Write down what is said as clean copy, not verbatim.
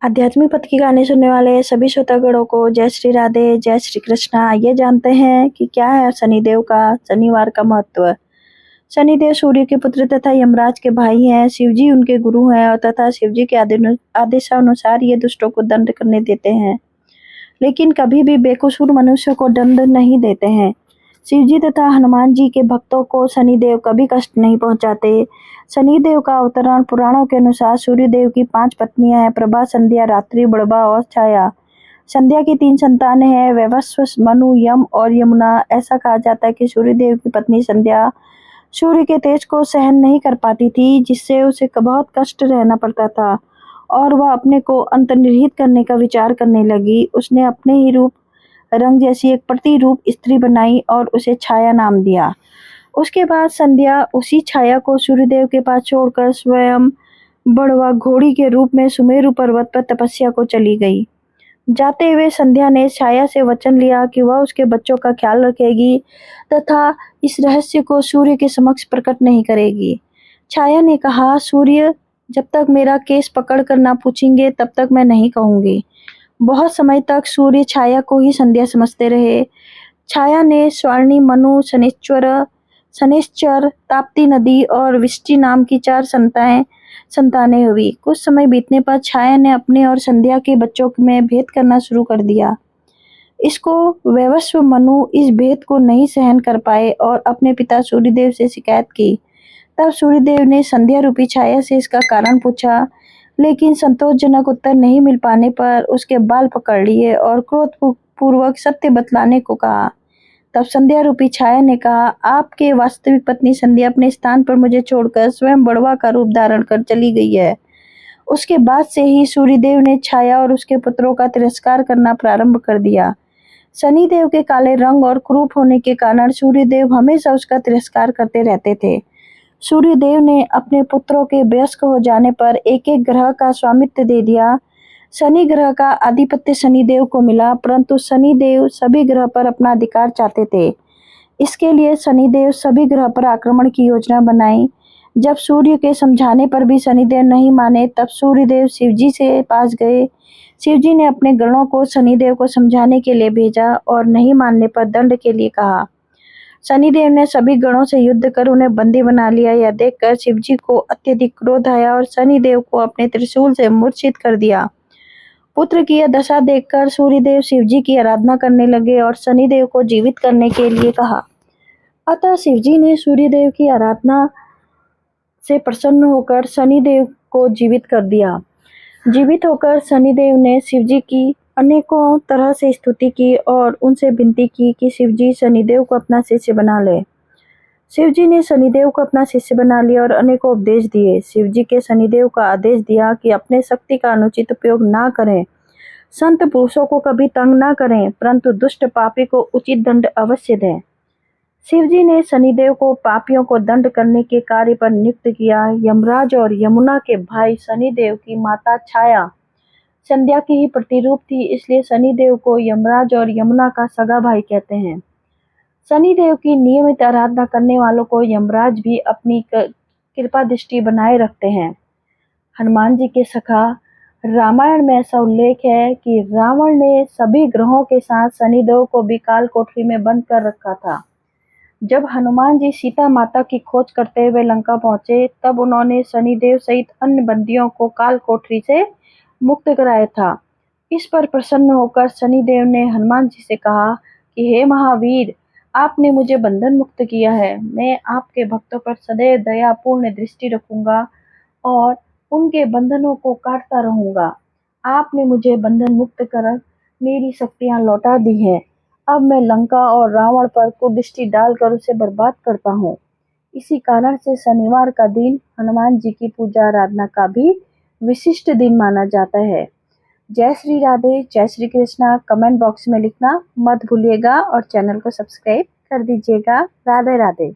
आध्यात्मिक पथ की कहानी सुनने वाले सभी श्रोतागणों को जय श्री राधे, जय श्री कृष्णा। ये जानते हैं कि क्या है शनिदेव का शनिवार का महत्व। शनिदेव सूर्य के पुत्र तथा यमराज के भाई हैं। शिवजी उनके गुरु हैं और तथा शिवजी के आदेशानुसार ये दुष्टों को दंड करने देते हैं, लेकिन कभी भी बेकसूर मनुष्य को दंड नहीं देते हैं। शिवजी तथा हनुमान जी के भक्तों को शनिदेव कभी कष्ट नहीं पहुंचाते। शनिदेव का अवतरण पुराणों के अनुसार सूर्यदेव की 5 पत्नियां हैं, प्रभा, संध्या, रात्रि, बड़बा और छाया। संध्या की 3 संतानें हैं, वैवस्व, मनु, यम और यमुना। ऐसा कहा जाता है कि सूर्यदेव की पत्नी संध्या सूर्य के तेज को सहन नहीं कर पाती थी, जिससे उसे बहुत कष्ट रहना पड़ता था और वह अपने को अंतर्निहित करने का विचार करने लगी। उसने अपने ही रूप रंग जैसी एक प्रतिरूप स्त्री बनाई और उसे छाया नाम दिया। उसके बाद संध्या उसी छाया को सूर्यदेव के पास छोड़कर स्वयं बड़वा घोड़ी के रूप में सुमेरु पर्वत पर तपस्या को चली गई। जाते हुए संध्या ने छाया से वचन लिया कि वह उसके बच्चों का ख्याल रखेगी तथा इस रहस्य को सूर्य के समक्ष प्रकट नहीं करेगी। छाया ने कहा, सूर्य जब तक मेरा केस पकड़ कर ना पूछेंगे तब तक मैं नहीं कहूंगी। बहुत समय तक सूर्य छाया को ही संध्या समझते रहे। छाया ने स्वार्णी, मनु, शनिश्चर, ताप्ती नदी और विष्टि नाम की 4 संतानें हुई। कुछ समय बीतने पर छाया ने अपने और संध्या के बच्चों में भेद करना शुरू कर दिया। इसको वैवस्व मनु इस भेद को नहीं सहन कर पाए और अपने पिता सूर्यदेव से शिकायत की। तब सूर्यदेव ने संध्या रूपी छाया से इसका कारण पूछा, लेकिन संतोषजनक उत्तर नहीं मिल पाने पर उसके बाल पकड़ लिए और क्रोधपूर्वक सत्य बतलाने को कहा। तब संध्या रूपी छाया ने कहा, आपके वास्तविक पत्नी संध्या अपने स्थान पर मुझे छोड़कर स्वयं बड़वा का रूप धारण कर चली गई है। उसके बाद से ही सूर्यदेव ने छाया और उसके पुत्रों का तिरस्कार करना प्रारंभ कर दिया। शनिदेव के काले रंग और क्रूप होने के कारण सूर्यदेव हमेशा उसका तिरस्कार करते रहते थे। सूर्यदेव ने अपने पुत्रों के वयस्क हो जाने पर एक एक ग्रह का स्वामित्व दे दिया। शनि ग्रह का आधिपत्य शनिदेव को मिला, परंतु शनिदेव सभी ग्रह पर अपना अधिकार चाहते थे। इसके लिए शनिदेव सभी ग्रह पर आक्रमण की योजना बनाई। जब सूर्य के समझाने पर भी शनिदेव नहीं माने, तब सूर्यदेव शिवजी से पास गए। शिवजी ने अपने गणों को शनिदेव को समझाने के लिए भेजा और नहीं मानने पर दंड के लिए कहा। शनिदेव ने सभी गणों से युद्ध कर उन्हें बंदी बना लिया। यह देखकर शिवजी को अत्यधिक क्रोध आया और शनिदेव को अपने त्रिशूल से मूर्छित कर दिया। पुत्र की यह दशा देखकर सूर्यदेव शिवजी की आराधना करने लगे और शनिदेव को जीवित करने के लिए कहा। अतः शिवजी ने सूर्यदेव की आराधना से प्रसन्न होकर शनिदेव को जीवित कर दिया। जीवित होकर शनिदेव ने शिवजी की अनेकों तरह से स्तुति की और उनसे विनती की कि शिवजी शनिदेव को अपना शिष्य बना ले। शिवजी ने शनिदेव को अपना शिष्य बना लिया और अनेकों उपदेश दिए। शिवजी के शनिदेव का आदेश दिया कि अपने शक्ति का अनुचित उपयोग ना करें, संत पुरुषों को कभी तंग ना करें, परंतु दुष्ट पापी को उचित दंड अवश्य दें। शिवजी ने शनिदेव को पापियों को दंड करने के कार्य पर नियुक्त किया। यमराज और यमुना के भाई शनिदेव की माता छाया संध्या की ही प्रतिरूप थी, इसलिए शनिदेव को यमराज और यमुना का सगा भाई कहते हैं। शनिदेव की नियमित आराधना करने वालों को यमराज भी अपनी कृपा दृष्टि बनाए रखते हैं। हनुमान जी के सखा रामायण में ऐसा उल्लेख है कि रावण ने सभी ग्रहों के साथ शनिदेव को भी काल कोठरी में बंद कर रखा था। जब हनुमान जी सीता माता की खोज करते हुए लंका पहुंचे, तब उन्होंने शनिदेव सहित अन्य बंदियों को काल कोठरी से मुक्त कराया था। इस पर प्रसन्न होकर शनिदेव ने हनुमान जी से कहा कि हे महावीर, आपने मुझे बंधन मुक्त किया है। मैं आपके भक्तों पर सदैव दयापूर्ण दृष्टि रखूंगा और उनके बंधनों को काटता रहूंगा। आपने मुझे बंधन मुक्त कर मेरी शक्तियां लौटा दी हैं। अब मैं लंका और रावण पर कुदृष्टि डालकर उसे बर्बाद करता हूँ। इसी कारण से शनिवार का दिन हनुमान जी की पूजा आराधना का भी विशिष्ट दिन माना जाता है। जय श्री राधे, जय श्री कृष्णा कमेंट बॉक्स में लिखना मत भूलिएगा और चैनल को सब्सक्राइब कर दीजिएगा। राधे राधे।